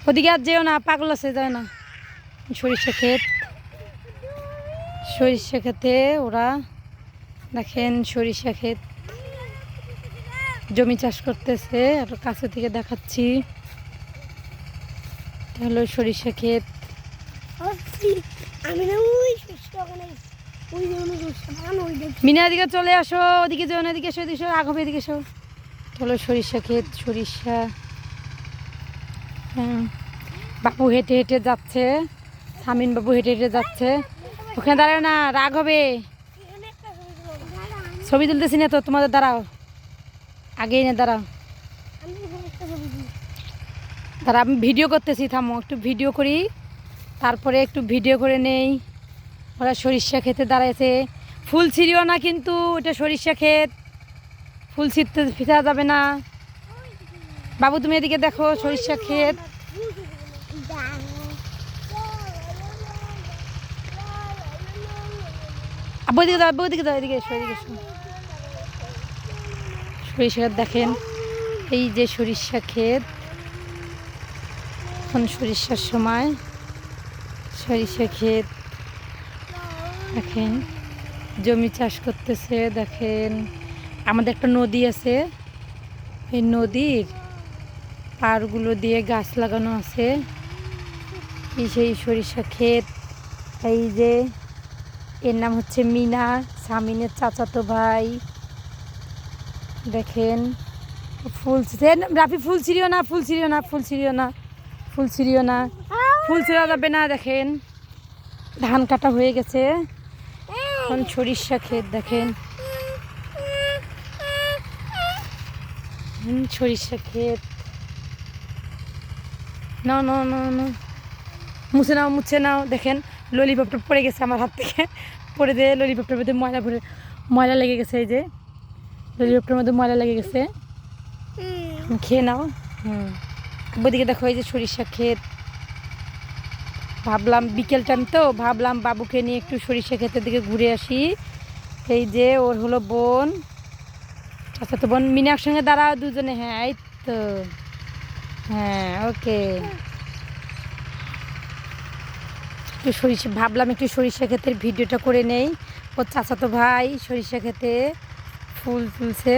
ওদিকে আর যেও না, পাগল আছে, যায় না। সরিষা ক্ষেত, সরিষা ক্ষেতে ওরা দেখেন সরিষা ক্ষেত জমি চাষ করতেছে। আর কাছে থেকে দেখাচ্ছি, হলো সরিষা ক্ষেত। মিনা এদিকে চলে আসো, ওদিকে যেও না, এদিকে এসো, এদিকে আগ হবে, এদিকে এসো। হলো সরিষা ক্ষেত, সরিষা। হ্যাঁ, বাবু হেঁটে হেঁটে যাচ্ছে, সামিন বাবু হেঁটে হেঁটে যাচ্ছে। ওখানে দাঁড়ায় না, রাগ হবে। ছবি তুলতেছি না তো, তোমাদের দাঁড়াও, আগেই না দাঁড়াও, দাঁড়া, আমি ভিডিও করতেছি, থামো একটু ভিডিও করি, তারপরে একটু ভিডিও করে নেই। ওরা সরিষা খেতে দাঁড়াইছে, ফুল ছিঁড়িও না কিন্তু, এটা সরিষা ক্ষেত, ফুল ছিঁড়তে ফিরা যাবে না। বাবু তুমি এদিকে দেখো, সরিষা ক্ষেত। আব্বু এদিকে দাও, আব্বু এদিকে দাও, এদিকে এসো, এদিকে এসো। সরিষা ক্ষেত দেখেন, এই যে সরিষা ক্ষেত, এখন সরিষার সময়। সরিষা ক্ষেত দেখেন, জমি চাষ করতেছে। দেখেন আমাদের একটা নদী আছে, এই নদীর পাড়গুলো দিয়ে গাছ লাগানো আছে। এই সেই সরিষা ক্ষেত। এই যে এর নাম হচ্ছে মিনা, সামিনের চাচাতো ভাই। দেখেন ফুল, রাফি ফুল ছিঁড়িও না, ফুল ছিঁড়িও না, ফুল ছিঁড়িও না, ফুল ছিঁড়িও না, ফুল ছিঁড়া যাবে না। দেখেন ধান কাটা হয়ে গেছে, এখন সরিষা ক্ষেত। দেখেন সরিষা ক্ষেত। নাও নাও নাও নাও, মুছে নাও, মুছে নাও। দেখেন ললিপপটা পড়ে গেছে আমার হাত থেকে, পড়ে দিয়ে ললিপপটার মধ্যে ময়লা ভরে, ময়লা লেগে গেছে। এই যে ললিপপটার মধ্যে ময়লা লেগে গেছে, খেয়ে নাও। ওদিকে দেখো, এই যে সরিষা ক্ষেত। ভাবলাম বিকেল টাইম তো, ভাবলাম বাবুকে নিয়ে একটু সরিষা ক্ষেতের দিকে ঘুরে আসি। এই যে ওর হলো বোন, আচ্ছা তো বোন মিনার সঙ্গে দাঁড়াও দুজনে। হ্যাঁ এই তো, হ্যাঁ ওকে। একটু সরিষা, ভাবলাম একটু সরিষা ক্ষেতের ভিডিওটা করে নেই। ওর চাচাতো ভাই সরিষা ক্ষেতে ফুল তুলছে।